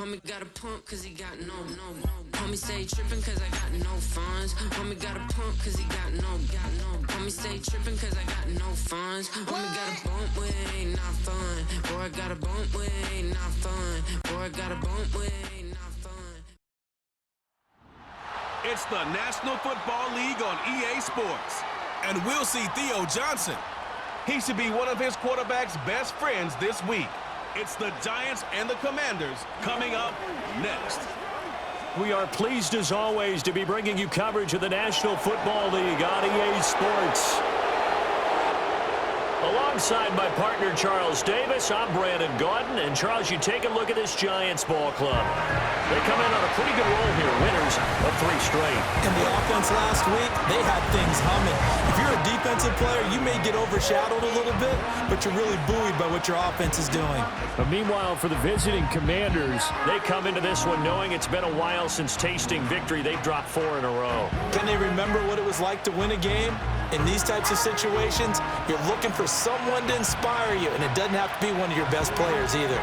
Homie got a pump cause he got no. Homie stay tripping cause I got no funds. Homie got a pump cause he got no. Homie stay tripping cause I got no funds. Homie got a bump with it ain't not fun. Boy, I got a bump with it ain't not fun. Boy, I got a bump with it ain't not fun. It's the National Football League on EA Sports. And we'll see Theo Johnson. He should be one of his quarterback's best friends this week. It's the Giants and the Commanders coming up next. We are pleased as always to be bringing you coverage of the National Football League on EA Sports. Alongside my partner Charles Davis, I'm Brandon Gaudin. And Charles, you take a look at this Giants ball club. They come in on a pretty good roll here, winners of 3 straight. And the offense last week, they had things humming. If you're a defensive player, you may get overshadowed a little bit, but you're really buoyed by what your offense is doing. But meanwhile, for the visiting Commanders, they come into this one knowing it's been a while since tasting victory. They've dropped 4 in a row. Can they remember what it was like to win a game? In these types of situations, you're looking for someone to inspire you, and it doesn't have to be one of your best players either.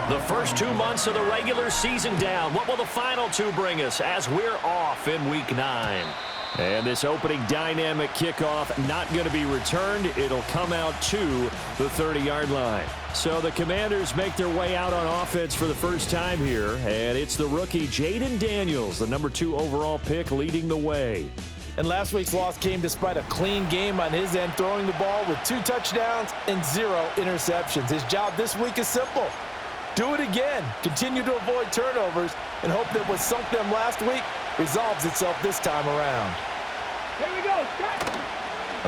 The first 2 months of the regular season down. What will the final 2 bring us as we're off in Week 9? And this opening dynamic kickoff not going to be returned. It'll come out to the 30-yard line. So the Commanders make their way out on offense for the first time here. And it's the rookie Jaden Daniels, the number 2 overall pick, leading the way. And last week's loss came despite a clean game on his end, throwing the ball with 2 touchdowns and 0 interceptions. His job this week is simple. Do it again. Continue to avoid turnovers and hope that what sunk them last week resolves itself this time around. Here we go.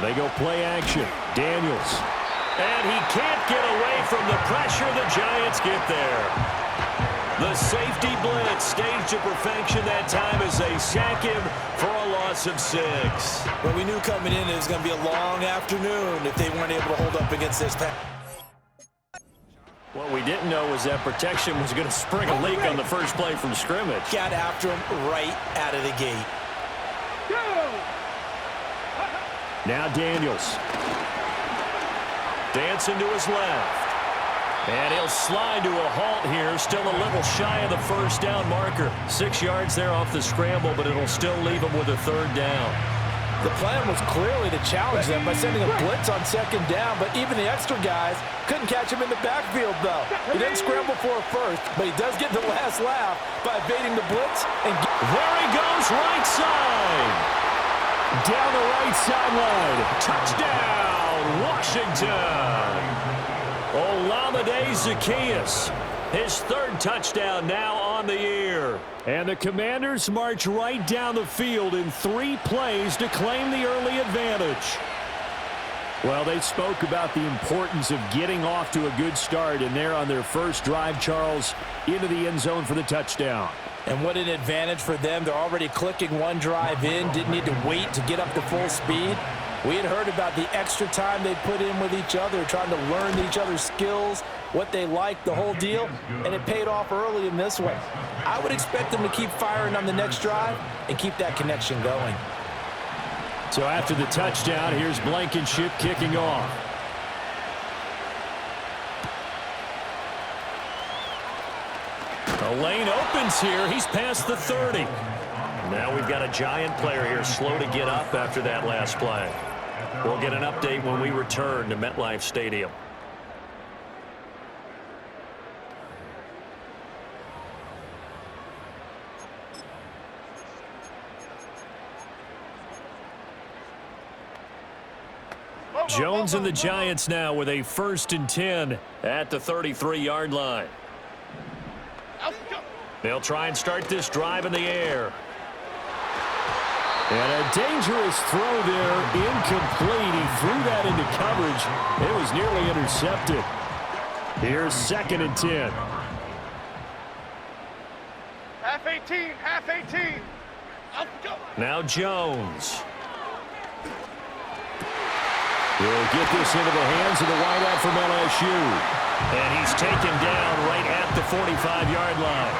They go play action. Daniels. And he can't get away from the pressure. The Giants get there. The safety blitz staged to perfection that time as they sack him for a loss of 6. Well, we knew coming in it was going to be a long afternoon if they weren't able to hold up against this pass. What we didn't know was that protection was going to spring a leak on the first play from scrimmage. Got after him right out of the gate. Now Daniels. Dancing to his left. And he'll slide to a halt here. Still a little shy of the first down marker. 6 yards there off the scramble, but it'll still leave him with a 3rd down. The plan was clearly to challenge them by sending a blitz on 2nd down, but even the extra guys couldn't catch him in the backfield, though. He didn't scramble for a first, but he does get the last laugh by evading the blitz. And there he goes, right side. Down the right sideline. Touchdown, Washington. Olamide Zaccheaus. His 3rd touchdown now on the year. And the Commanders march right down the field in 3 plays to claim the early advantage. Well, they spoke about the importance of getting off to a good start, and they're on their first drive, Charles, into the end zone for the touchdown. And what an advantage for them. They're already clicking 1 drive in, didn't need to wait to get up to full speed. We had heard about the extra time they put in with each other, trying to learn each other's skills, what they liked, the whole deal, and it paid off early in this one. I would expect them to keep firing on the next drive and keep that connection going. So after the touchdown, here's Blankenship kicking off. The lane opens here. He's past the 30. Now we've got a Giant player here slow to get up after that last play. We'll get an update when we return to MetLife Stadium. Jones and the Giants now with a 1st and 10 at the 33-yard line. They'll try and start this drive in the air. And a dangerous throw there, incomplete. He threw that into coverage. It was nearly intercepted. Here's 2nd and 10. Half 18, half 18. Now Jones. He'll get this into the hands of the wideout from LSU. And he's taken down right at the 45-yard line.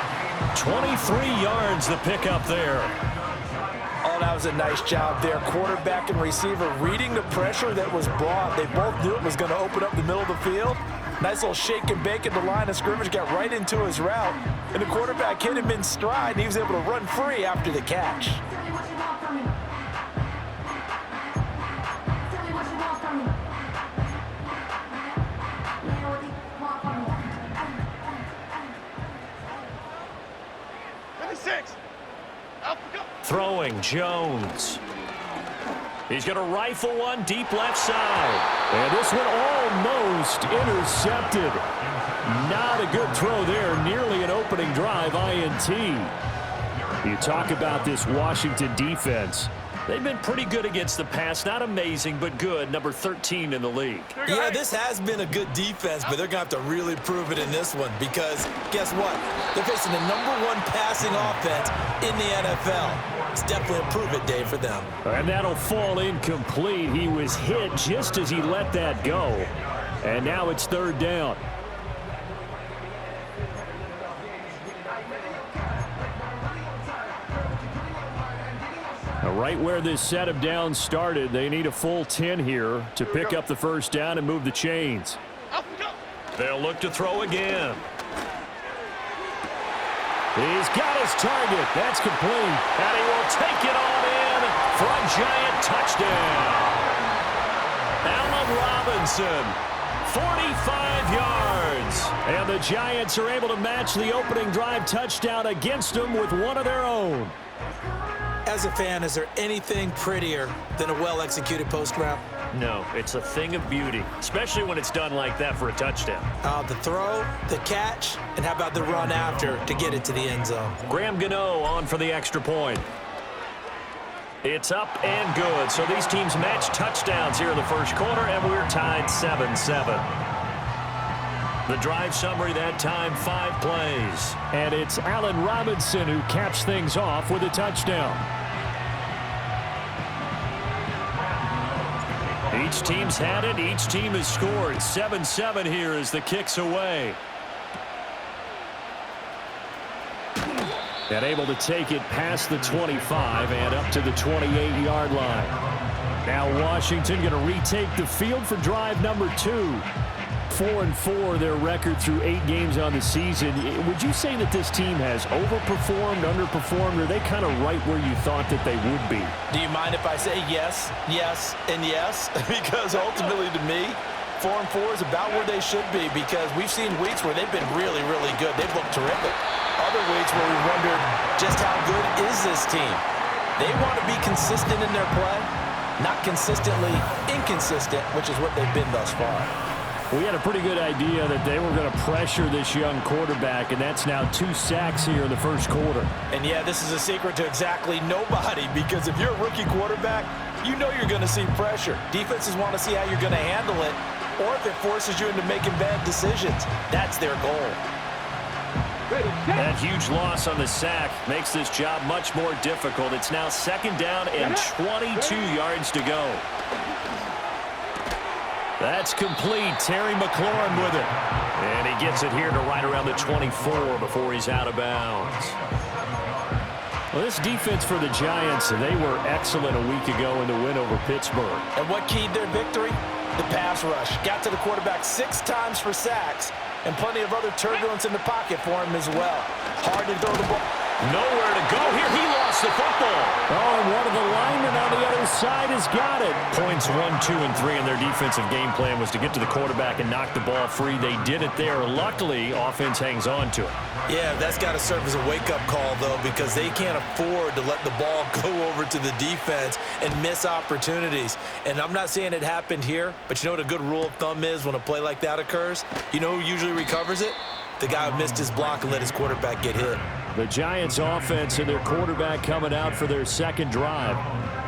23 yards the pickup there. Oh, that was a nice job there. Quarterback and receiver reading the pressure that was brought. They both knew it was going to open up the middle of the field. Nice little shake and bake at the line of scrimmage, got right into his route, and the quarterback hit him in stride, and he was able to run free after the catch. Throwing Jones. He's going to rifle one deep left side. And this one almost intercepted. Not a good throw there. Nearly an opening drive INT. You talk about this Washington defense. They've been pretty good against the pass. Not amazing, but good. Number 13 in the league. Yeah, this has been a good defense, but they're going to have to really prove it in this one because guess what? They're facing the #1 passing offense in the NFL. It's definitely a prove-it day for them. And that'll fall incomplete. He was hit just as he let that go. And now it's 3rd down. Right where this set of downs started, they need a full 10 here to pick up the 1st down and move the chains. They'll look to throw again. He's got his target. That's complete. And he will take it on in for a giant touchdown. Allen Robinson, 45 yards. And the Giants are able to match the opening drive touchdown against them with one of their own. As a fan, is there anything prettier than a well-executed post route? No, it's a thing of beauty, especially when it's done like that for a touchdown. The throw, the catch, and how about the run after to get it to the end zone? Graham Gano on for the extra point. It's up and good. So these teams match touchdowns here in the 1st quarter, and we're tied 7-7. The drive summary that time, 5 plays. And it's Allen Robinson who caps things off with a touchdown. Each team's had it. Each team has scored. 7-7 here as the kick's away. And able to take it past the 25 and up to the 28-yard line. Now Washington going to retake the field for drive number 2. 4-4 their record through 8 games on the season. Would you say that this team has overperformed, underperformed, or are they kind of right where you thought that they would be? Do you mind if I say yes, yes, and yes? Because ultimately to me, 4-4 is about where they should be because we've seen weeks where they've been really, really good. They've looked terrific. Other weeks where we wondered just how good is this team. They want to be consistent in their play, not consistently inconsistent, which is what they've been thus far. We had a pretty good idea that they were going to pressure this young quarterback, and that's now 2 sacks here in the 1st quarter. And, yeah, this is a secret to exactly nobody because if you're a rookie quarterback, you know you're going to see pressure. Defenses want to see how you're going to handle it or if it forces you into making bad decisions. That's their goal. That huge loss on the sack makes this job much more difficult. It's now 2nd down and 22 yards to go. That's complete. Terry McLaurin with it. And he gets it here to right around the 24 before he's out of bounds. Well, this defense for the Giants, they were excellent a week ago in the win over Pittsburgh. And what keyed their victory? The pass rush. Got to the quarterback 6 times for sacks and plenty of other turbulence in the pocket for him as well. Hard to throw the ball. Nowhere to go here. He lost the football. Oh, and one of the linemen on the other side has got it. Points 1, 2, and 3 in their defensive game plan was to get to the quarterback and knock the ball free. They did it there. Luckily, offense hangs on to it. Yeah, that's got to serve as a wake-up call, though, because they can't afford to let the ball go over to the defense and miss opportunities. And I'm not saying it happened here, but you know what a good rule of thumb is when a play like that occurs? You know who usually recovers it? The guy who missed his block and let his quarterback get hit. The Giants offense and their quarterback coming out for their 2nd drive.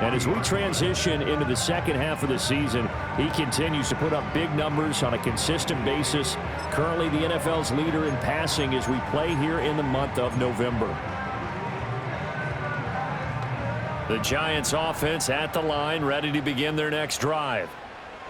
And as we transition into the 2nd half of the season, he continues to put up big numbers on a consistent basis. Currently the NFL's leader in passing as we play here in the month of November. The Giants offense at the line, ready to begin their next drive.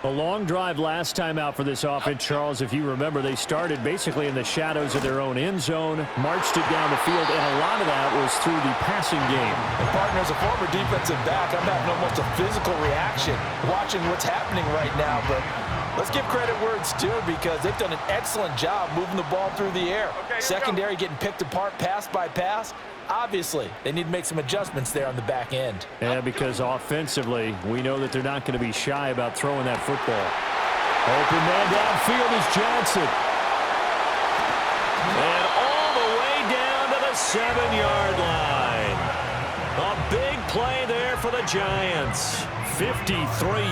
A long drive last time out for this offense, Charles. If you remember, they started basically in the shadows of their own end zone, marched it down the field, and a lot of that was through the passing game. And partner, as a former defensive back, I'm having almost a physical reaction watching what's happening right now. But Let's give credit where it's due because they've done an excellent job moving the ball through the air. Okay, secondary getting picked apart pass by pass. Obviously, they need to make some adjustments there on the back end. Yeah, because offensively, we know that they're not going to be shy about throwing that football. Open man downfield is Johnson. And all the way down to the 7-yard line. A big play there for the Giants. 53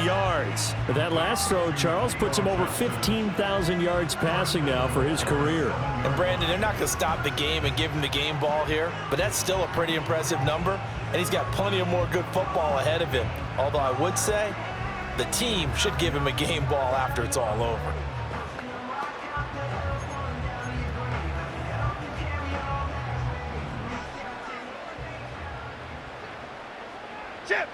yards. But that last throw, Charles, puts him over 15,000 yards passing now for his career. And Brandon, they're not going to stop the game and give him the game ball here, but that's still a pretty impressive number, and he's got plenty of more good football ahead of him. Although I would say the team should give him a game ball after it's all over. Chip.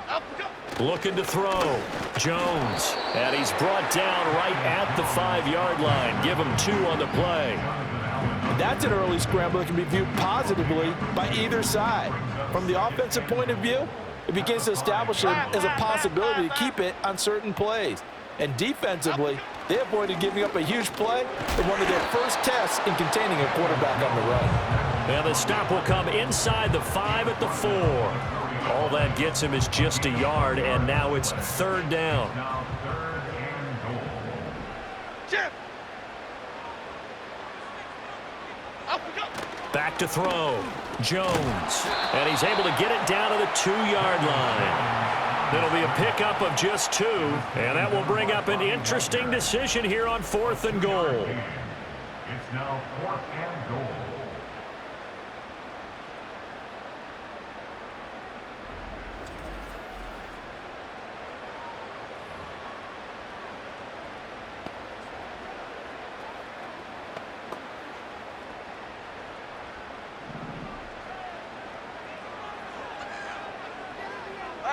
Up, go. Looking to throw. Jones. And he's brought down right at the 5-yard line. Give him 2 on the play. That's an early scramble that can be viewed positively by either side. From the offensive point of view, it begins to establish him as a possibility to keep it on certain plays. And defensively, they avoided giving up a huge play in one of their first tests in containing a quarterback on the run. And the stop will come inside the 5 at the 4. All that gets him is just a yard, and now it's 3rd down. Chip. Up, go. Back to throw. Jones. And he's able to get it down to the 2-yard line. It'll be a pickup of just 2, and that will bring up an interesting decision here on 4th and goal. It's now 4th and goal.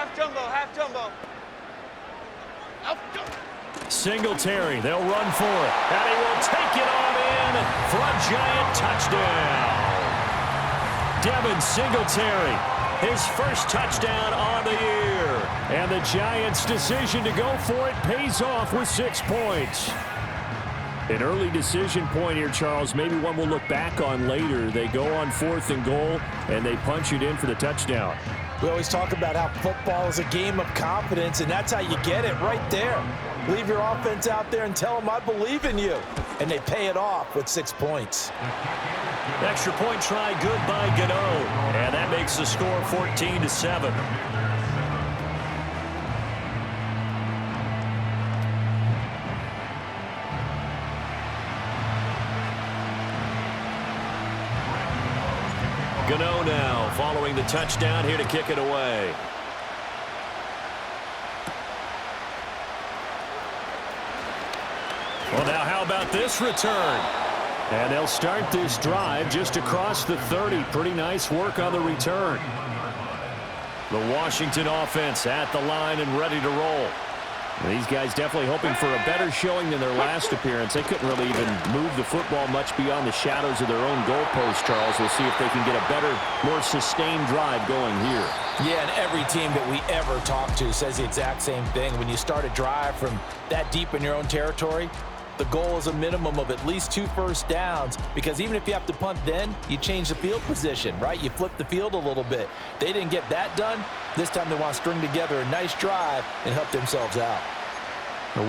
Half jumbo. Up, go. Singletary, they'll run for it. And he will take it on in for a giant touchdown. Devin Singletary, his first touchdown on the year. And the Giants' decision to go for it pays off with 6 points. An early decision point here, Charles. Maybe one we'll look back on later. They go on 4th and goal, and they punch it in for the touchdown. We always talk about how football is a game of confidence, and that's how you get it right there. Leave your offense out there and tell them I believe in you. And they pay it off with 6 points. Extra point try good by Gano. And that makes the score 14-7. Gano now following the touchdown here to kick it away. Well, now how about this return? And they'll start this drive just across the 30. Pretty nice work on the return. The Washington offense at the line and ready to roll. These guys definitely hoping for a better showing than their last appearance. They couldn't really even move the football much beyond the shadows of their own goalpost, Charles. We'll see if they can get a better, more sustained drive going here. Yeah, and every team that we ever talk to says the exact same thing. When you start a drive from that deep in your own territory, the goal is a minimum of at least 2 first downs, because even if you have to punt then, you change the field position, right? You flip the field a little bit. They didn't get that done. This time they want to string together a nice drive and help themselves out.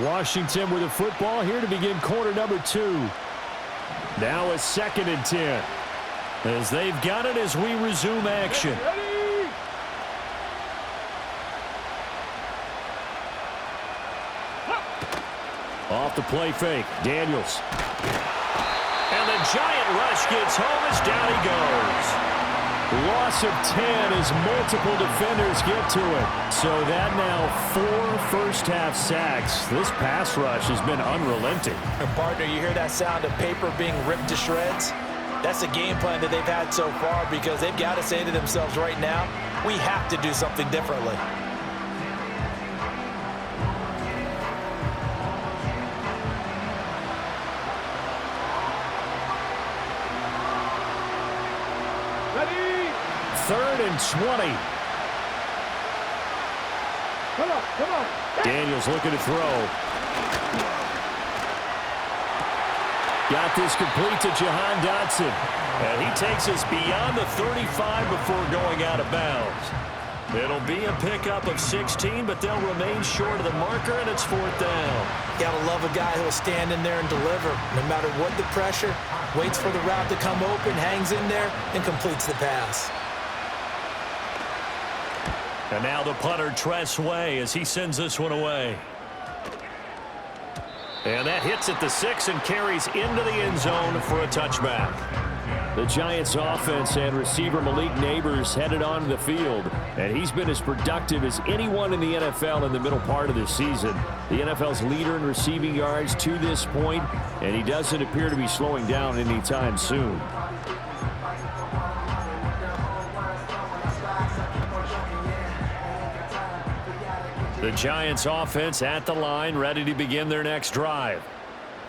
Washington with the football here to begin quarter number 2. Now a 2nd and 10. As they've got it as we resume action. Off the play fake, Daniels. And the giant rush gets home as down he goes. Loss of 10 as multiple defenders get to it. So that now 4 first-half sacks. This pass rush has been unrelenting. And partner, you hear that sound of paper being ripped to shreds? That's the game plan that they've had so far, because they've got to say to themselves right now, we have to do something differently. Ready? 3rd and 20. Come Daniels looking to throw. Got this complete to Jahan Dotson. And he takes us beyond the 35 before going out of bounds. It'll be a pickup of 16, but they'll remain short of the marker, and it's 4th down. Gotta love a guy who'll stand in there and deliver. No matter what the pressure, waits for the route to come open, hangs in there, and completes the pass. And now the punter, Tress Way, as he sends this one away. And that hits at the 6 and carries into the end zone for a touchback. The Giants offense and receiver Malik Neighbors headed onto the field, and he's been as productive as anyone in the NFL in the middle part of the season. The NFL's leader in receiving yards to this point, and he doesn't appear to be slowing down anytime soon. The Giants offense at the line, ready to begin their next drive.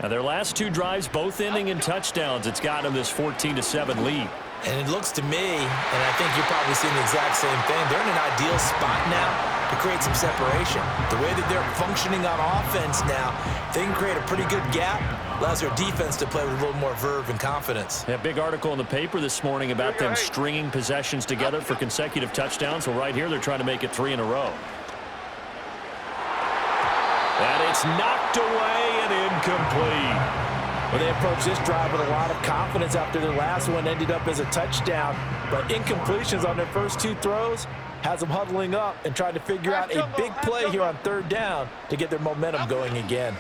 Now, their last 2 drives, both ending in touchdowns. It's got them this 14-7 lead. And it looks to me, and I think you're probably seeing the exact same thing, they're in an ideal spot now to create some separation. The way that they're functioning on offense now, they can create a pretty good gap, allows their defense to play with a little more verve and confidence. A big article in the paper this morning about them stringing possessions together for consecutive touchdowns. Well, right here, they're trying to make it 3 in a row. And it's knocked away and incomplete. Well, they approached this drive with a lot of confidence after their last one ended up as a touchdown. But incompletions on their first 2 throws has them huddling up and trying to figure out a big play here on 3rd down to get their momentum going again.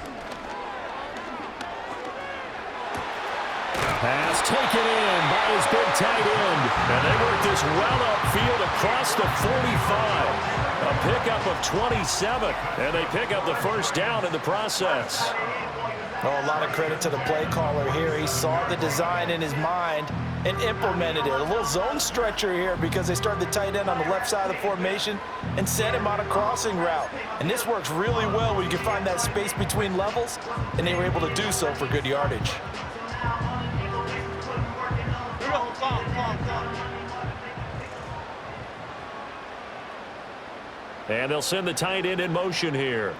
Pass taken in by his big tight end. And they work this well upfield across the 45. A pickup of 27. And they pick up the first down in the process. Oh, a lot of credit to the play caller here. He saw the design in his mind and implemented it. A little zone stretcher here because they started the tight end on the left side of the formation and sent him on a crossing route. And this works really well where you can find that space between levels, and they were able to do so for good yardage. And they'll send the tight end in motion here.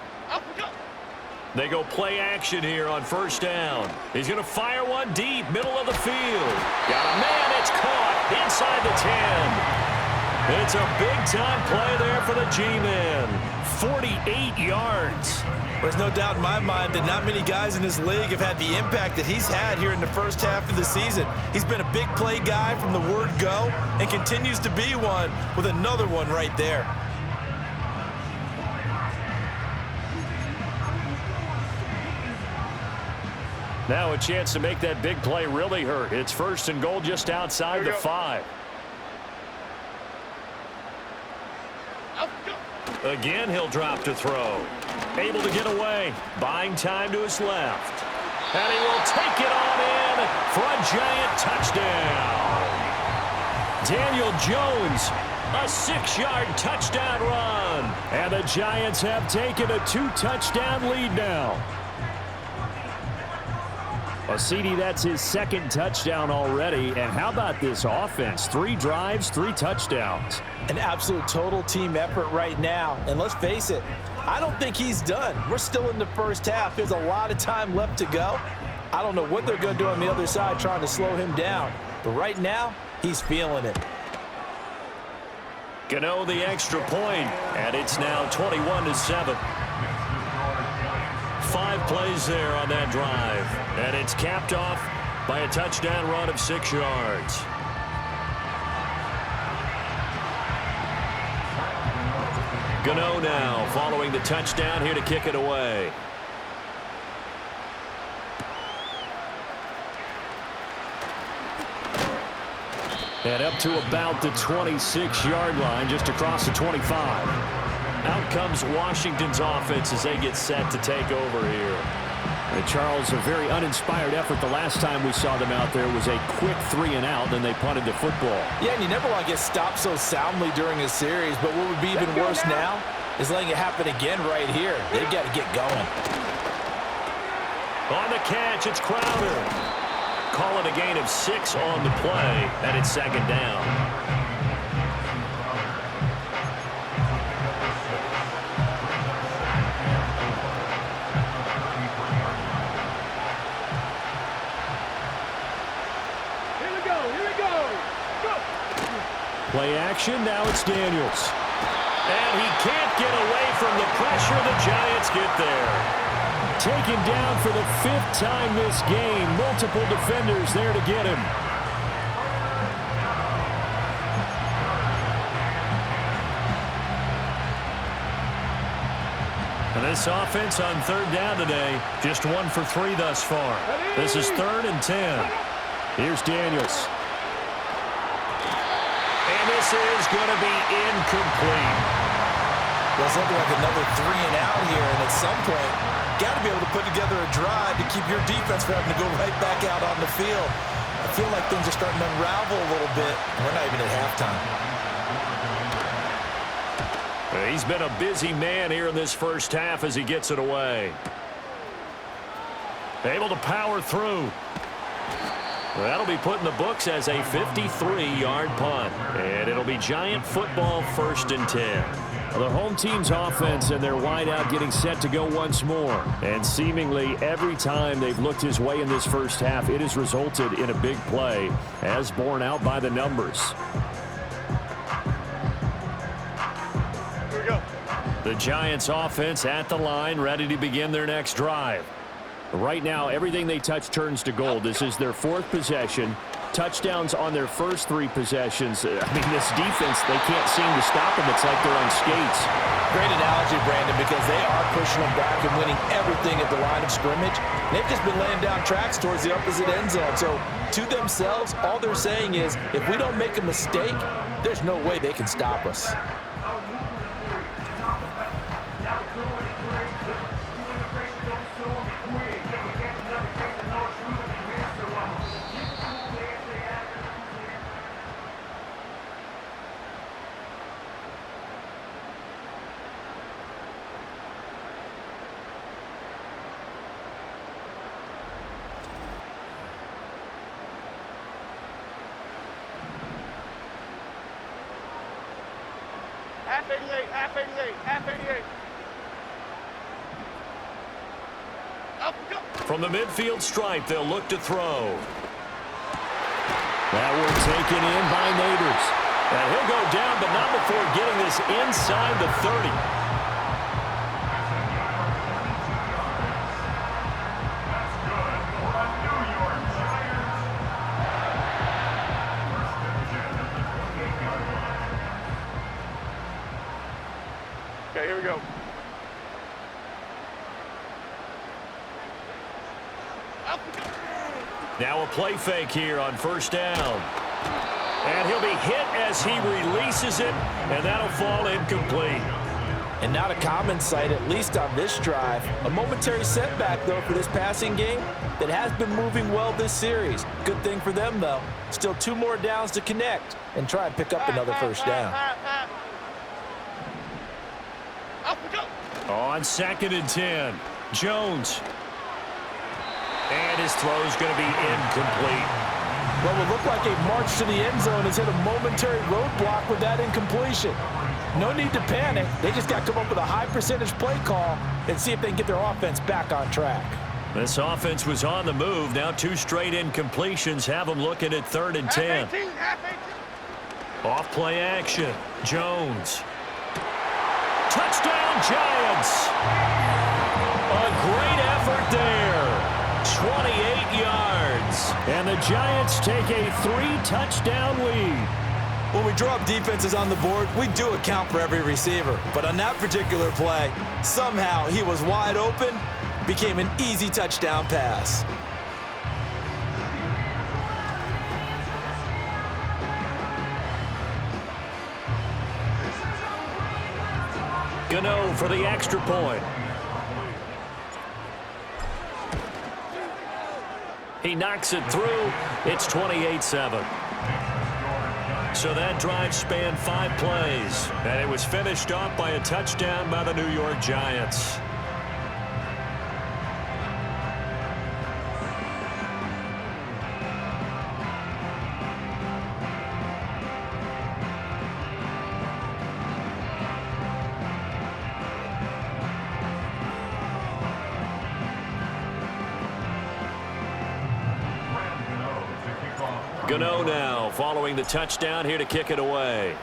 They go play action here on 1st down. He's going to fire one deep, middle of the field. Got a man, it's caught inside the 10. It's a big-time play there for the G-men. 48 yards. There's no doubt in my mind that not many guys in this league have had the impact that he's had here in the first half of the season. He's been a big play guy from the word go and continues to be one with another one right there. Now a chance to make that big play really hurt. It's 1st and goal just outside the 5. Again, he'll drop to throw. Able to get away. Buying time to his left. And he will take it on in for a giant touchdown. Daniel Jones, a 6-yard touchdown run. And the Giants have taken a 2-touchdown lead now. Well, CD, that's his 2nd touchdown already. And how about this offense? 3 drives, 3 touchdowns. An absolute total team effort right now. And let's face it, I don't think he's done. We're still in the first half. There's a lot of time left to go. I don't know what they're going to do on the other side trying to slow him down. But right now, he's feeling it. Gano the extra point, and it's now 21-7. 5 plays there on that drive, and it's capped off by a touchdown run of 6 yards. Gano now following the touchdown here to kick it away. And up to about the 26-yard line, just across the 25. Out comes Washington's offense as they get set to take over here. And Charles, a very uninspired effort. The last time we saw them out there was a quick 3-and-out, then they punted the football. Yeah, and you never want to get stopped so soundly during a series, but what would be even worse now is letting it happen again right here. They've got to get going. On the catch, it's Crowder. Call it a gain of 6 on the play, and it's 2nd down. Play action, now it's Daniels. And he can't get away from the pressure. The Giants get there. Taken down for the 5th time this game. Multiple defenders there to get him. And this offense on 3rd down today, just 1 for 3 thus far. This is 3rd and 10. Here's Daniels. And this is going to be incomplete. Well, it's looking like another 3 and out here, and at some point, got to be able to put together a drive to keep your defense from having to go right back out on the field. I feel like things are starting to unravel a little bit. We're not even at halftime. He's been a busy man here in this first half as he gets it away. Able to power through. That'll be put in the books as a 53-yard punt. And it'll be Giant football 1st and 10. The home team's offense and their wideout getting set to go once more. And seemingly every time they've looked his way in this first half, it has resulted in a big play, as borne out by the numbers. Here we go. The Giants offense at the line, ready to begin their next drive. Right now, everything they touch turns to gold. This is their 4th possession. Touchdowns on their first 3 possessions. I mean, this defense, they can't seem to stop them. It's like they're on skates. Great analogy, Brandon, because they are pushing them back and winning everything at the line of scrimmage. They've just been laying down tracks towards the opposite end zone. So, to themselves, all they're saying is, if we don't make a mistake, there's no way they can stop us. Half 88, half 88, half 88. Up we go. From the midfield stripe, they'll look to throw. That one taken in by Neighbors. And he'll go down, but not before getting this inside the 30. Okay, here we go. Up we go. Now a play fake here on 1st down. And he'll be hit as he releases it, and that'll fall incomplete. And not a common sight, at least on this drive. A momentary setback, though, for this passing game that has been moving well this series. Good thing for them, though. Still 2 more downs to connect and try and pick up another 1st down. Up we go. On 2nd and 10, Jones. And his throw's going to be incomplete. Well, it looked like a march to the end zone has hit a momentary roadblock with that incompletion. No need to panic. They just got to come up with a high percentage play call and see if they can get their offense back on track. This offense was on the move. Now 2 straight incompletions have them looking at 3rd and 10. Half 18, half 18. Off play action. Jones. Touchdown, Giants. A great effort there. 28 yards. And the Giants take a 3-touchdown lead. When we draw up defenses on the board, we do account for every receiver. But on that particular play, somehow he was wide open, became an easy touchdown pass. Gano for the extra point. He knocks it through. It's 28-7. So that drive spanned 5 plays, and it was finished off by a touchdown by the New York Giants. Gano now following the touchdown here to kick it away.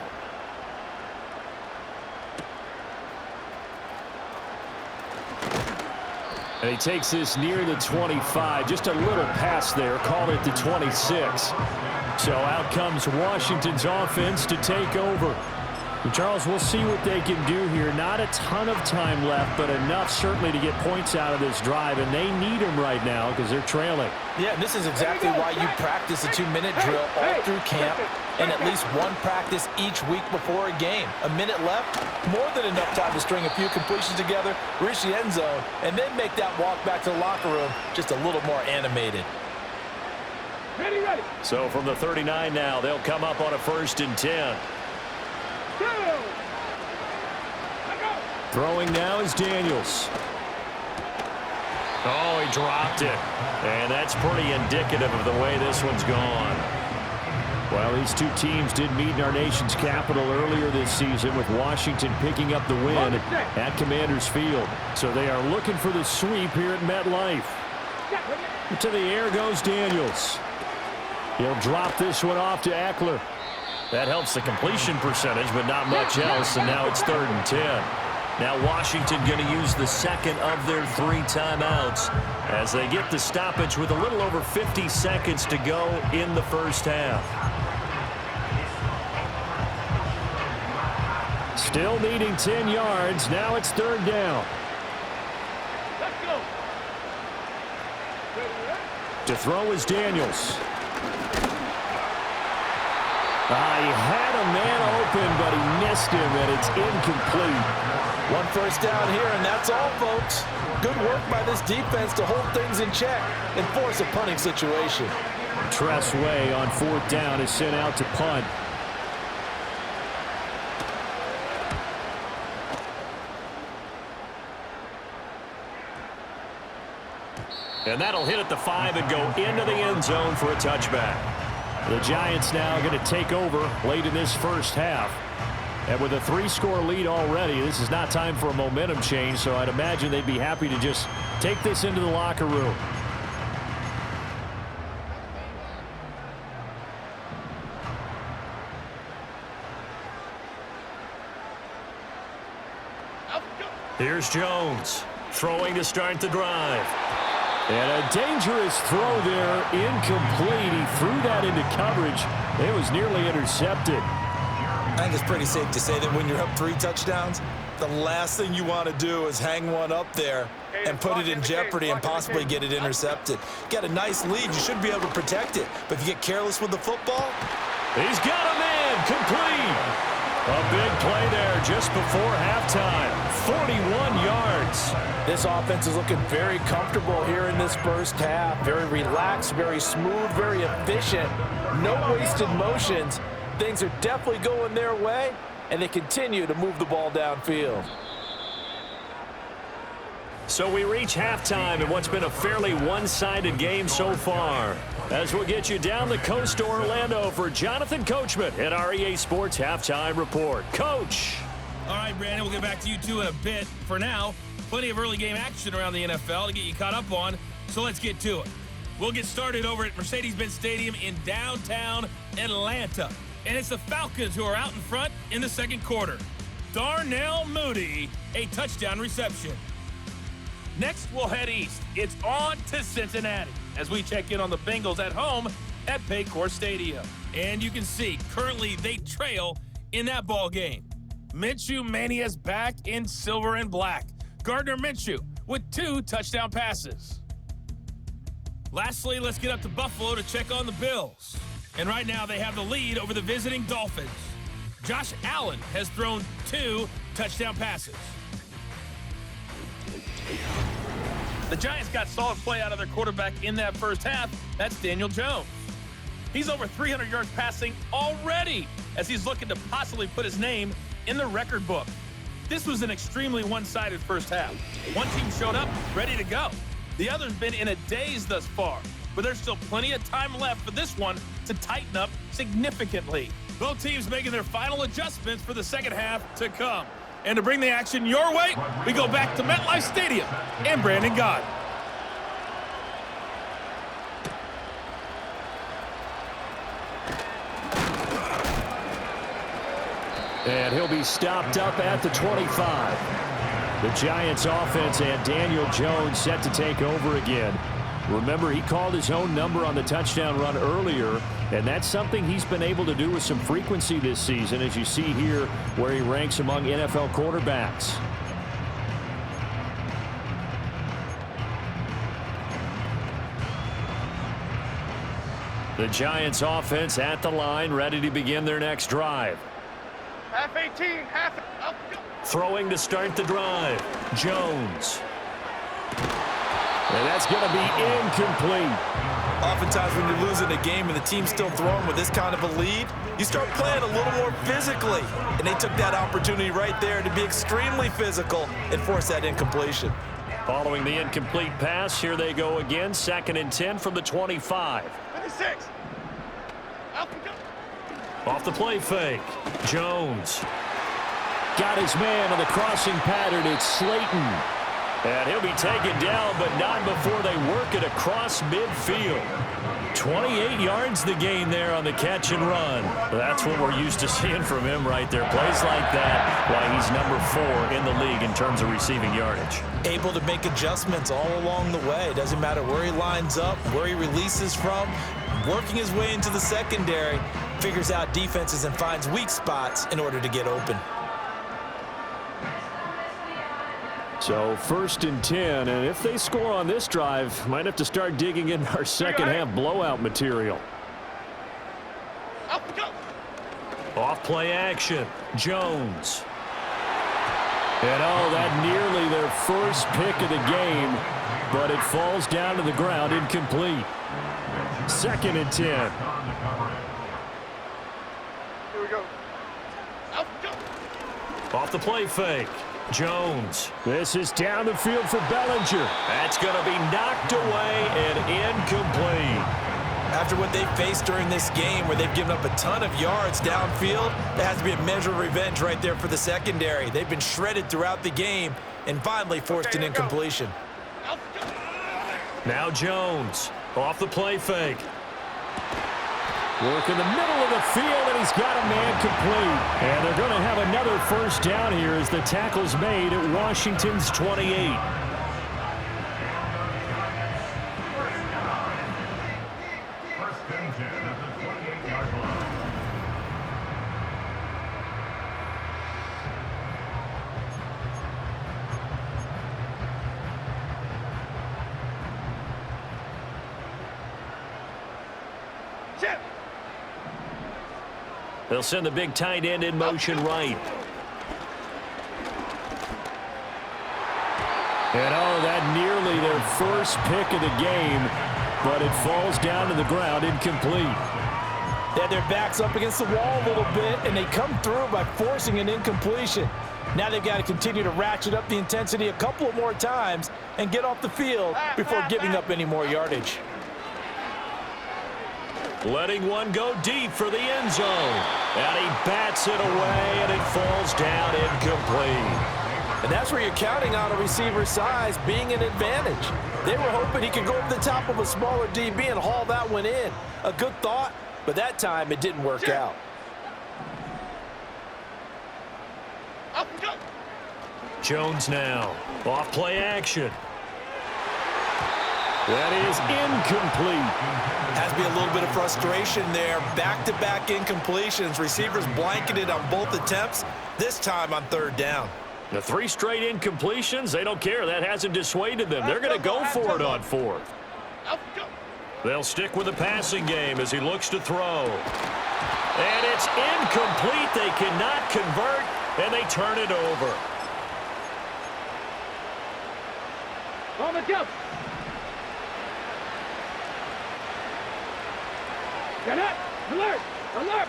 And he takes this near the 25. Just a little pass there. Called it the 26. So out comes Washington's offense to take over. Charles, we'll see what they can do here. Not a ton of time left, but enough certainly to get points out of this drive, and they need them right now because they're trailing. Yeah, this is exactly why you practice a 2-minute drill all through camp and at least one practice each week before a game. A minute left, more than enough time to string a few completions together, reach the end zone, and then make that walk back to the locker room just a little more animated. Ready, ready. So from the 39 now, they'll come up on a 1st and 10. Throwing now is Daniels. Oh, he dropped it. And that's pretty indicative of the way this one's gone. Well, these two teams did meet in our nation's capital earlier this season with Washington picking up the win at Commanders Field. So they are looking for the sweep here at MetLife. To the air goes Daniels. He'll drop this one off to Eckler. That helps the completion percentage, but not much else, and now it's 3rd and 10. Now Washington going to use the second of their 3 timeouts as they get the stoppage with a little over 50 seconds to go in the first half. Still needing 10 yards. Now it's 3rd down. Let's go. To throw is Daniels. He had a man open, but he missed him, and it's incomplete. 1 first down here, and that's all, folks. Good work by this defense to hold things in check and force a punting situation. Tress Way on 4th down is sent out to punt. And that'll hit at the 5 and go into the end zone for a touchback. The Giants now going to take over late in this first half. And with a 3-score lead already, this is not time for a momentum change, so I'd imagine they'd be happy to just take this into the locker room. Here's Jones throwing to start the drive. And a dangerous throw there, incomplete. He threw that into coverage. It was nearly intercepted. I think it's pretty safe to say that when you're up 3 touchdowns, the last thing you want to do is hang one up there and put it in jeopardy and possibly get it intercepted. Get a nice lead, you should be able to protect it. But if you get careless with the football, he's got a man complete. A big play there just before halftime. 41 yards. This offense is looking very comfortable here in this first half. Very relaxed, very smooth, very efficient. No wasted motions. Things are definitely going their way, and they continue to move the ball downfield. So we reach halftime in what's been a fairly one-sided game so far. As we'll get you down the coast to Orlando for Jonathan Coachman at our EA Sports Halftime Report. Coach. All right, Brandon, we'll get back to you two in a bit. For now, plenty of early game action around the NFL to get you caught up on, so let's get to it. We'll get started over at Mercedes-Benz Stadium in downtown Atlanta. And it's the Falcons who are out in front in the second quarter. Darnell Mooney, a touchdown reception. Next, we'll head east. It's on to Cincinnati as we check in on the Bengals at home at Paycor Stadium. And you can see, currently they trail in that ball game. Minshew Mania's back in silver and black. Gardner Minshew with 2 touchdown passes. Lastly, let's get up to Buffalo to check on the Bills. And right now they have the lead over the visiting Dolphins. Josh Allen has thrown 2 touchdown passes. The Giants got solid play out of their quarterback in that first half. That's Daniel Jones. He's over 300 yards passing already as he's looking to possibly put his name in the record book. This was an extremely one-sided first half. One team showed up ready to go. The other's been in a daze thus far, but there's still plenty of time left for this one to tighten up significantly. Both teams making their final adjustments for the second half to come. And to bring the action your way, we go back to MetLife Stadium and Brandon Gott. And he'll be stopped up at the 25. The Giants offense and Daniel Jones set to take over again. Remember, he called his own number on the touchdown run earlier, and that's something he's been able to do with some frequency this season, as you see here where he ranks among NFL quarterbacks. The Giants offense at the line, ready to begin their next drive. Half 18, half. Up, go. Throwing to start the drive. Jones. And that's going to be incomplete. Oftentimes when you're losing a game and the team's still throwing with this kind of a lead, you start playing a little more physically. And they took that opportunity right there to be extremely physical and force that incompletion. Following the incomplete pass, here they go again. 2nd and 10 from the 25. 26. Up we go. Off the play fake. Jones. Got his man on the crossing pattern. It's Slayton. And he'll be taken down, but not before they work it across midfield. 28 yards the gain there on the catch and run. That's what we're used to seeing from him right there. Plays like that, why he's number 4 in the league in terms of receiving yardage. Able to make adjustments all along the way. Doesn't matter where he lines up, where he releases from. Working his way into the secondary, figures out defenses and finds weak spots in order to get open. So 1st and 10, and if they score on this drive, might have to start digging in our second half blowout material. Up we go. Off play action. Jones. And that nearly their first pick of the game, but it falls down to the ground incomplete. 2nd and 10. Here we go. Up we go. Off the play fake. Jones. This is down the field for Bellinger. That's going to be knocked away and incomplete. After what they faced during this game where they've given up a ton of yards downfield, there has to be a measure of revenge right there for the secondary. They've been shredded throughout the game and finally forced an incompletion. Now Jones. Off the play fake. Work in the middle of the field, and he's got a man complete. And they're going to have another first down here as the tackle's made at Washington's 28. First and 10 at the 28-yard line. Chip. They'll send the big tight end in motion right. And that nearly their first pick of the game, but it falls down to the ground incomplete. They had their backs up against the wall a little bit, and they come through by forcing an incompletion. Now they've got to continue to ratchet up the intensity a couple of more times and get off the field before giving up any more yardage. Letting one go deep for the end zone. And he bats it away, and it falls down incomplete. And that's where you're counting on a receiver's size being an advantage. They were hoping he could go over the top of a smaller DB and haul that one in. A good thought, but that time it didn't work out. Up we go. Jones now. Off play action. That is incomplete. Has to be a little bit of frustration there. Back-to-back incompletions. Receivers blanketed on both attempts, this time on 3rd down. The 3 straight incompletions, they don't care. That hasn't dissuaded them. They're going to go for it on 4th. Up we go. They'll stick with the passing game as he looks to throw. And it's incomplete. They cannot convert, and they turn it over. On the jump. Get up. Alert. Alert.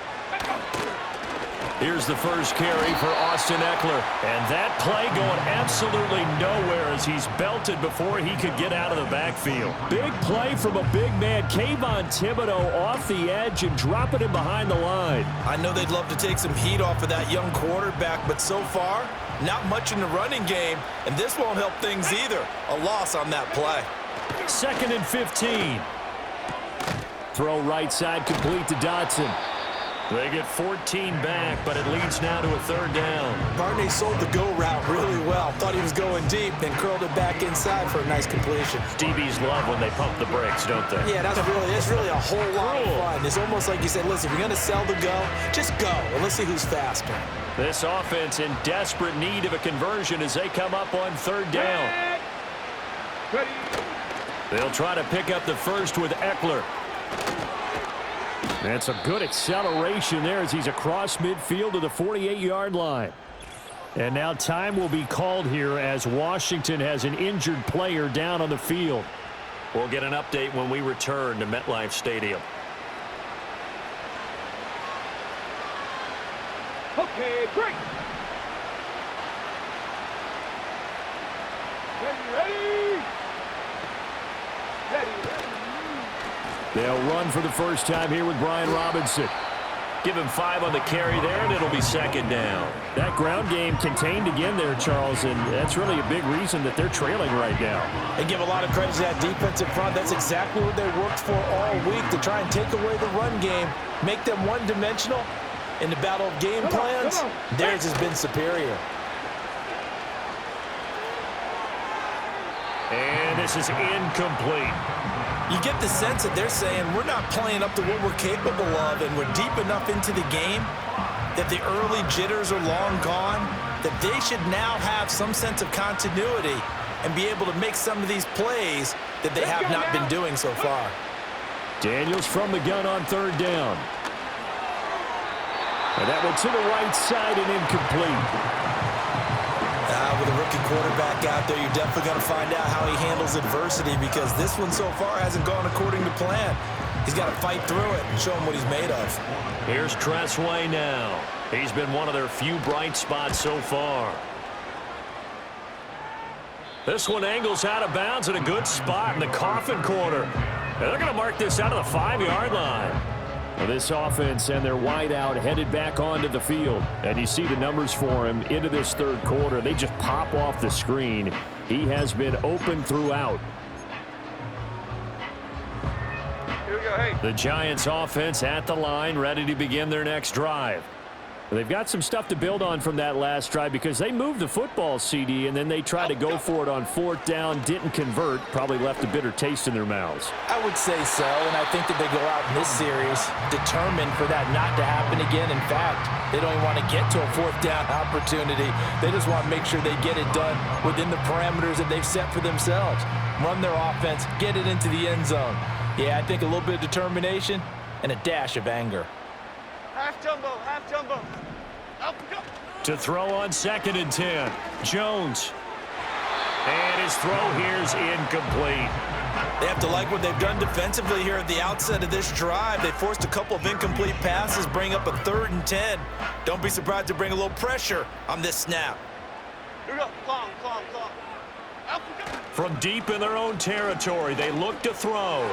Here's the first carry for Austin Eckler. And that play going absolutely nowhere as he's belted before he could get out of the backfield. Big play from a big man. Kayvon Thibodeau off the edge and dropping him behind the line. I know they'd love to take some heat off of that young quarterback, but so far, not much in the running game, and this won't help things either. A loss on that play. 2nd and 15. Throw right side complete to Dotson. They get 14 back, but it leads now to a third down. Barney sold the go route really well. Thought he was going deep, then curled it back inside for a nice completion. DBs love when they pump the brakes, don't they? Yeah, that's really a whole lot of fun. It's almost like you said, listen, if you're going to sell the go, just go, and let's see who's faster. This offense in desperate need of a conversion as they come up on third down. They'll try to pick up the first with Eckler. That's a good acceleration there as he's across midfield to the 48-yard line. And now time will be called here as Washington has an injured player down on the field. We'll get an update when we return to MetLife Stadium. Okay, break. Ready. They'll run for the first time here with Brian Robinson. Give him 5 on the carry there, and it'll be second down. That ground game contained again there, Charles, and that's really a big reason that they're trailing right now. They give a lot of credit to that defensive front. That's exactly what they worked for all week, to try and take away the run game, make them one-dimensional. In the battle of game plans, theirs has been superior. And this is incomplete. You get the sense that they're saying we're not playing up to what we're capable of, and we're deep enough into the game that the early jitters are long gone, that they should now have some sense of continuity and be able to make some of these plays that they have not been doing so far. Daniels from the gun on third down. And that one to the right side and incomplete. With a rookie quarterback out there, you're definitely going to find out how he handles adversity, because this one so far hasn't gone according to plan. He's got to fight through it and show him what he's made of. Here's Tressway now. He's been one of their few bright spots so far. This one angles out of bounds at a good spot in the coffin corner. And they're going to mark this out of the 5-yard line. Well, this offense and their wideout headed back onto the field. And you see the numbers for him into this third quarter. They just pop off the screen. He has been open throughout. Here we go, hey. The Giants offense at the line, ready to begin their next drive. They've got some stuff to build on from that last drive, because they moved the football, CD, and then they tried to go for it on fourth down, didn't convert, probably left a bitter taste in their mouths. I would say so, and I think that they go out in this series determined for that not to happen again. In fact, they don't even want to get to a fourth down opportunity. They just want to make sure they get it done within the parameters that they've set for themselves. Run their offense, get it into the end zone. Yeah, I think a little bit of determination and a dash of anger. Half jumbo, half jumbo. Up and go. To throw on 2nd and 10. Jones. And his throw here's incomplete. They have to like what they've done defensively here at the outset of this drive. They forced a couple of incomplete passes, bring up a 3rd and 10. Don't be surprised to bring a little pressure on this snap. Here we go. Clong. Up and go. From deep in their own territory, they look to throw.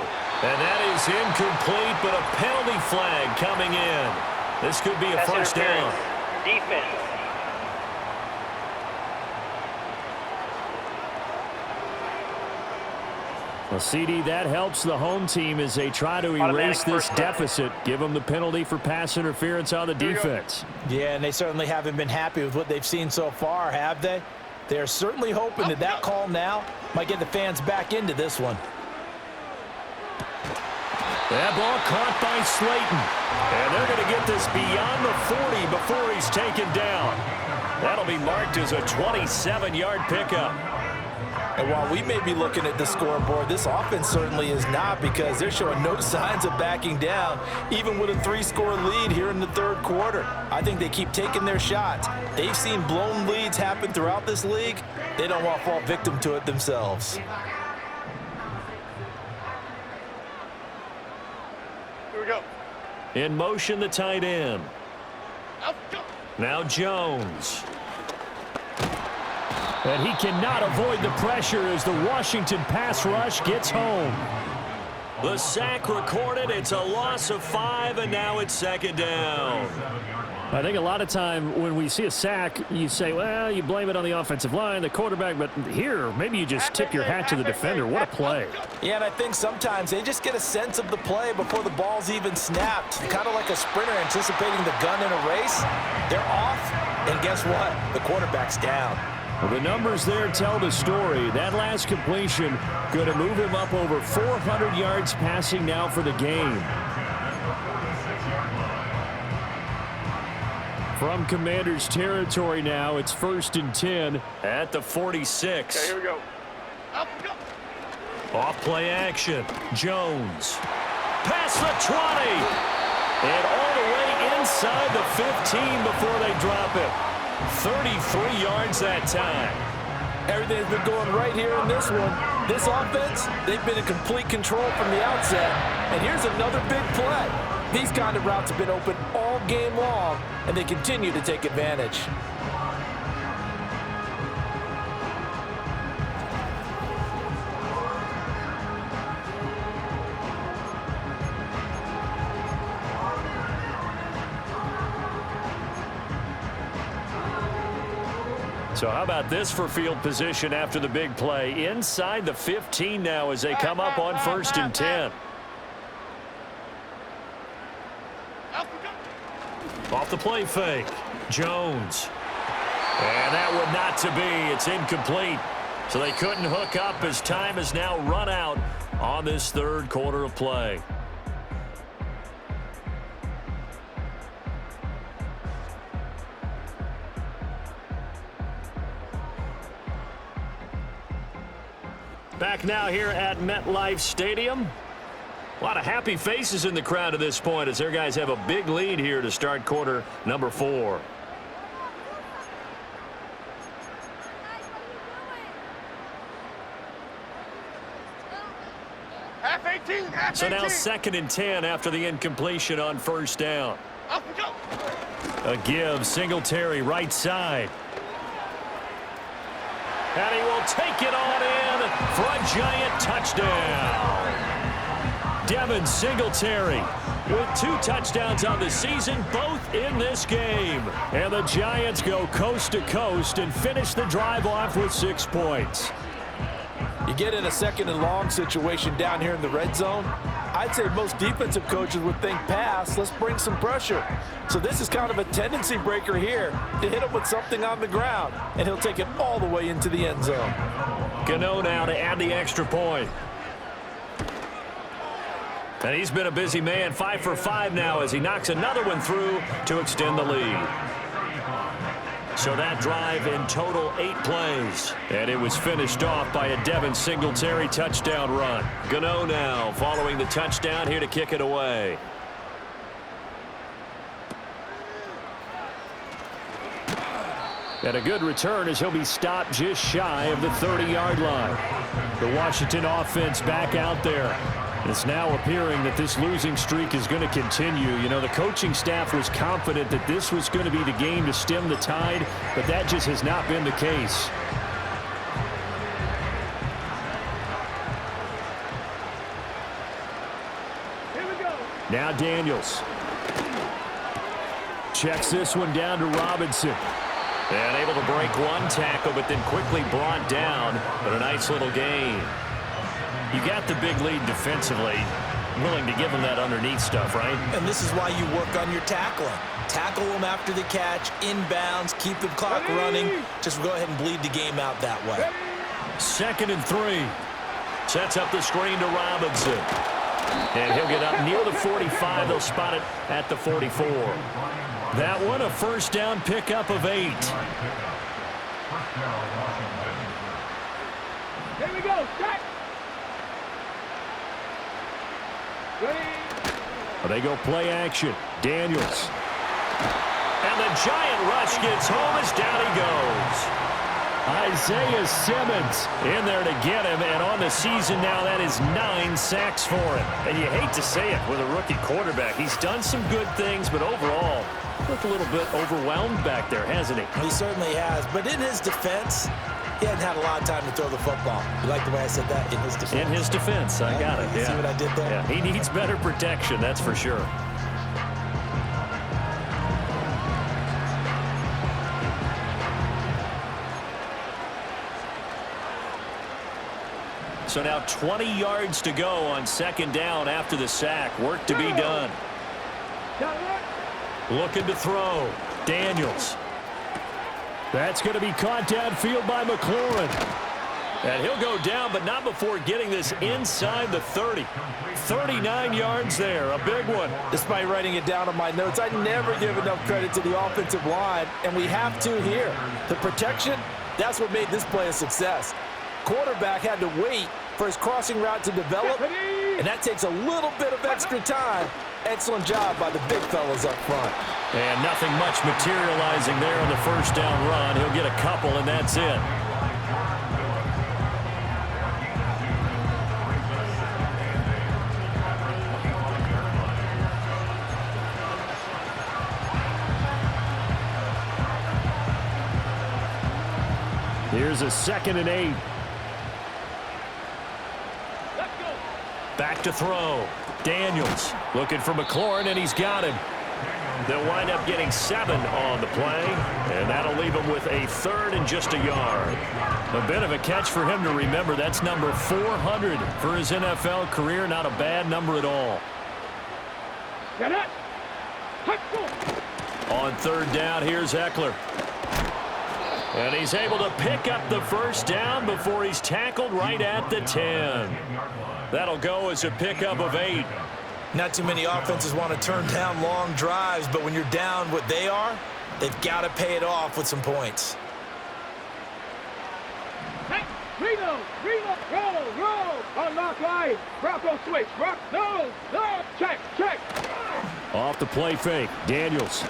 And that is incomplete, but a penalty flag coming in. This could be a first down. Defense. Well, CD, that helps the home team as they try to erase this deficit. Give them the penalty for pass interference on the defense. Yeah, and they certainly haven't been happy with what they've seen so far, have they? They're certainly hoping that that call now might get the fans back into this one. That ball caught by Slayton. And they're going to get this beyond the 40 before he's taken down. That'll be marked as a 27-yard pickup. And while we may be looking at the scoreboard, this offense certainly is not, because they're showing no signs of backing down, even with a 3-score lead here in the third quarter. I think they keep taking their shots. They've seen blown leads happen throughout this league. They don't want to fall victim to it themselves. Here we go. In motion, the tight end. Up, go. Now Jones. And he cannot avoid the pressure as the Washington pass rush gets home. The sack recorded. It's a loss of 5, and now it's second down. I think a lot of time when we see a sack, you say, well, you blame it on the offensive line, the quarterback, but here, maybe you just tip your hat to the defender. What a play. Yeah, and I think sometimes they just get a sense of the play before the ball's even snapped. Kind of like a sprinter anticipating the gun in a race. They're off, and guess what? The quarterback's down. Well, the numbers there tell the story. That last completion going to move him up over 400 yards passing now for the game. From Commanders territory now, it's 1st and 10 at the 46. Okay, here we go. Up, go. Off play action. Jones. Past the 20. And all the way inside the 15 before they drop it. 33 yards that time. Everything's been going right here in this one. This offense, they've been in complete control from the outset. And here's another big play. These kind of routes have been open all game long, and they continue to take advantage. So how about this for field position after the big play? Inside the 15 now as they come up on 1st and 10. Off the play fake. Jones. And that would not to be. It's incomplete. So they couldn't hook up as time has now run out on this third quarter of play. Back now here at MetLife Stadium. A lot of happy faces in the crowd at this point as their guys have a big lead here to start quarter number 4. Half 18, half 18. So now 2nd and 10 after the incompletion on 1st down. Up we go. A give, Singletary right side. And he will take it on in for a giant touchdown. Devin Singletary with 2 touchdowns on the season, both in this game. And the Giants go coast to coast and finish the drive off with 6 points. You get in a 2nd and long situation down here in the red zone, I'd say most defensive coaches would think pass, let's bring some pressure. So this is kind of a tendency breaker here to hit him with something on the ground, and he'll take it all the way into the end zone. Gano now to add the extra point. And he's been a busy man, 5 for 5 now as he knocks another one through to extend the lead. So that drive in total 8 plays. And it was finished off by a Devin Singletary touchdown run. Gano now following the touchdown here to kick it away. And a good return as he'll be stopped just shy of the 30-yard line. The Washington offense back out there. It's now appearing that this losing streak is going to continue. You know, the coaching staff was confident that this was going to be the game to stem the tide, but that just has not been the case. Here we go. Now Daniels. Checks this one down to Robinson. And able to break one tackle, but then quickly brought down. But a nice little gain. You got the big lead defensively. Willing to give them that underneath stuff, right? And this is why you work on your tackling. Tackle them after the catch, inbounds, keep the clock running. Just go ahead and bleed the game out that way. 2nd and 3. Sets up the screen to Robinson. And he'll get up near the 45. They'll spot it at the 44. That one, a 1st down pickup of 8. Here we go. Strike. They go play action. Daniels. And the giant rush gets home as down he goes. Isaiah Simmons in there to get him, and on the season now, that is 9 sacks for him. And you hate to say it with a rookie quarterback. He's done some good things, but overall, looked a little bit overwhelmed back there, hasn't he? He certainly has, but in his defense, he hasn't had a lot of time to throw the football. You like the way I said that? In his defense. In his defense, I got it. You see what I did there? Yeah, he needs better protection, that's for sure. So now 20 yards to go on second down after the sack. Work to be done. Looking to throw. Daniels. That's going to be caught downfield by McLaurin. And he'll go down, but not before getting this inside the 30. 39 yards there, a big one. Despite writing it down on my notes, I never give enough credit to the offensive line, and we have to here. The protection, that's what made this play a success. Quarterback had to wait for his crossing route to develop, and that takes a little bit of extra time. Excellent job by the big fellas up front. And nothing much materializing there on the first down run. He'll get a couple, and that's it. Here's a 2nd and 8. Back to throw. Daniels looking for McLaurin, and he's got him. They'll wind up getting 7 on the play, and that'll leave him with a 3rd and just a yard. A bit of a catch for him to remember. That's number 400 for his NFL career. Not a bad number at all. On 3rd down, here's Eckler. And he's able to pick up the first down before he's tackled right at the 10. That'll go as a pickup of 8. Not too many offenses want to turn down long drives, but when you're down what they are, they've got to pay it off with some points. Hey, Reno, roll, unlock line, Bronco switch, no, check. Off the play fake, Daniels.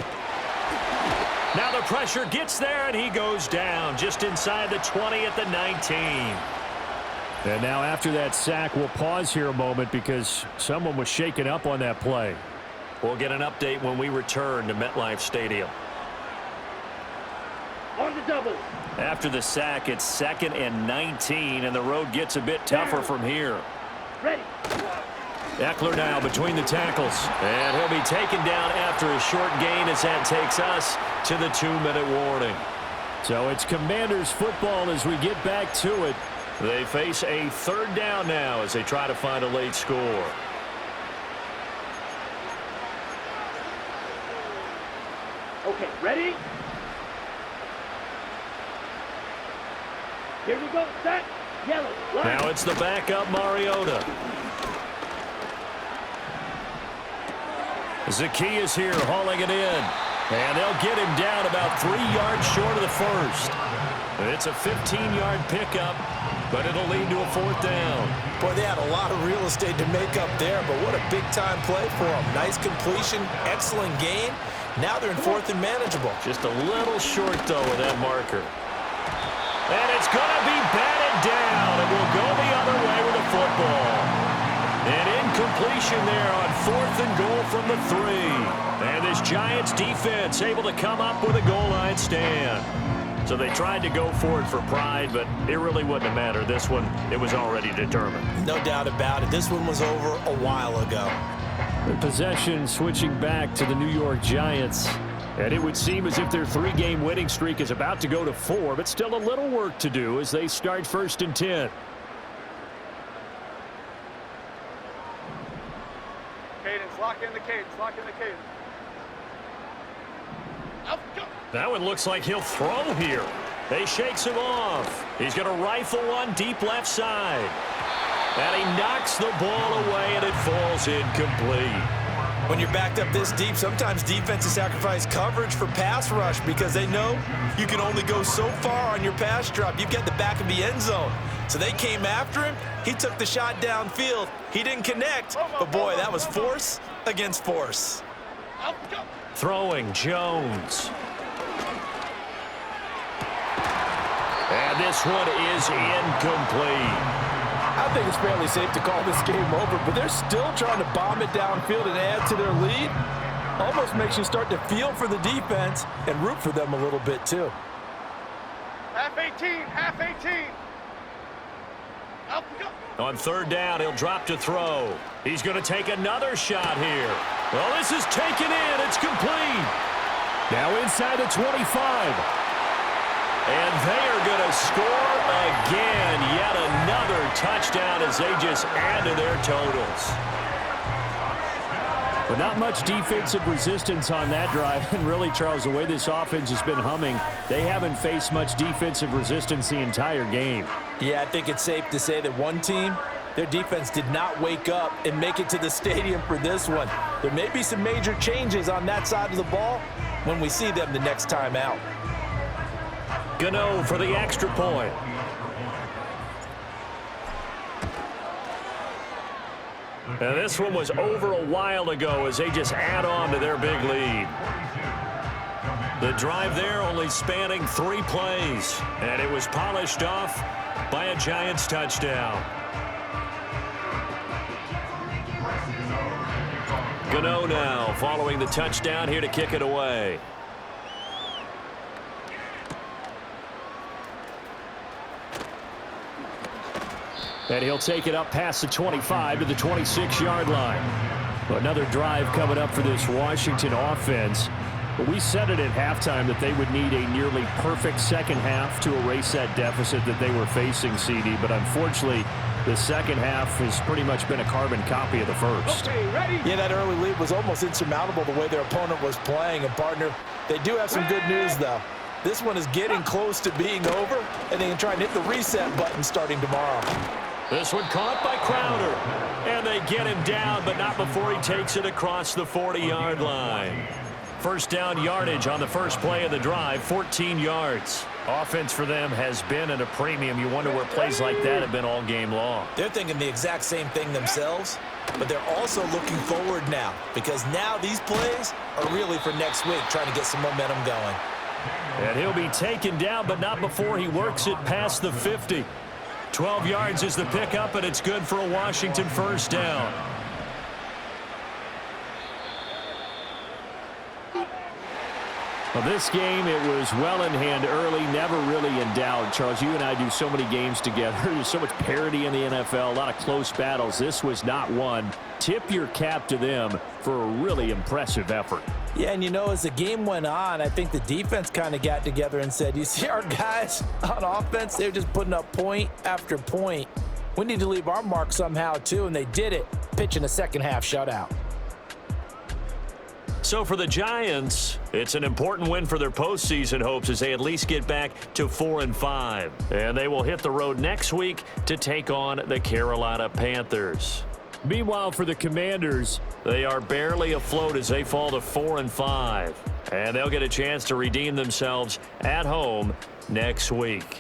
Now the pressure gets there, and he goes down just inside the 20 at the 19. And now after that sack, we'll pause here a moment because someone was shaken up on that play. We'll get an update when we return to MetLife Stadium. On the double. After the sack, it's 2nd and 19, and the road gets a bit tougher from here. Ready. Eckler now between the tackles, and he'll be taken down after a short gain as that takes us to the 2-minute warning. So it's Commanders football as we get back to it. They face a 3rd down now as they try to find a late score. Okay, ready? Here we go, set, yellow, line. Now it's the backup Mariota. Zacchaeus here hauling it in. And they'll get him down about 3 yards short of the first. It's a 15-yard pickup, but it'll lead to a 4th down. Boy, they had a lot of real estate to make up there, but what a big-time play for them. Nice completion, excellent gain. Now they're in 4th and manageable. Just a little short, though, with that marker. And it's going to be batted down, and we'll go the other way with the football. An incompletion there on 4th and goal from the 3. And this Giants defense able to come up with a goal line stand. So they tried to go for it for pride, but it really wouldn't have mattered. This one, it was already determined. No doubt about it. This one was over a while ago. The possession switching back to the New York Giants. And it would seem as if their 3-game winning streak is about to go to 4, but still a little work to do as they start 1st and 10. Lock in the cadence. That one looks like he'll throw here. They shakes him off. He's going to rifle one deep left side. And he knocks the ball away, and it falls incomplete. When you're backed up this deep, sometimes defenses sacrifice coverage for pass rush because they know you can only go so far on your pass drop. You've got the back of the end zone. So they came after him. He took the shot downfield. He didn't connect. But, boy, that was force against force. Throwing Jones. And this one is incomplete. I think it's fairly safe to call this game over, but they're still trying to bomb it downfield and add to their lead. Almost makes you start to feel for the defense and root for them a little bit, too. Half 18. On 3rd down, he'll drop to throw. He's going to take another shot here. Well, this is taken in. It's complete. Now inside the 25. And they are going to will score again. Yet another touchdown as they just add to their totals. But not much defensive resistance on that drive. And really, Charles, the way this offense has been humming, they haven't faced much defensive resistance the entire game. Yeah, I think it's safe to say that one team, their defense did not wake up and make it to the stadium for this one. There may be some major changes on that side of the ball when we see them the next time out. Gano for the extra point. And this one was over a while ago as they just add on to their big lead. The drive there only spanning 3 plays, and it was polished off by a Giants touchdown. Gano now following the touchdown here to kick it away. And he'll take it up past the 25 to the 26-yard line. Another drive coming up for this Washington offense. But we said it at halftime that they would need a nearly perfect second half to erase that deficit that they were facing, CD. But unfortunately, the second half has pretty much been a carbon copy of the first. Okay, ready? Yeah, that early lead was almost insurmountable the way their opponent was playing. And, partner, they do have some good news, though. This one is getting close to being over, and they can try and hit the reset button starting tomorrow. This one caught by Crowder. And they get him down, but not before he takes it across the 40-yard line. First down yardage on the first play of the drive, 14 yards. Offense for them has been at a premium. You wonder where plays like that have been all game long. They're thinking the exact same thing themselves, but they're also looking forward now because now these plays are really for next week, trying to get some momentum going. And he'll be taken down, but not before he works it past the 50. 12 yards is the pickup, and it's good for a Washington first down. Well, this game, it was well in hand early, never really in doubt. Charles, you and I do so many games together. There's so much parity in the NFL, a lot of close battles. This was not one. Tip your cap to them for a really impressive effort. Yeah, and you know, as the game went on, I think the defense kind of got together and said, you see our guys on offense, they're just putting up point after point. We need to leave our mark somehow, too, and they did it, pitching a second-half shutout. So for the Giants, it's an important win for their postseason hopes as they at least get back to 4-5. And they will hit the road next week to take on the Carolina Panthers. Meanwhile, for the Commanders, they are barely afloat as they fall to 4-5. And they'll get a chance to redeem themselves at home next week.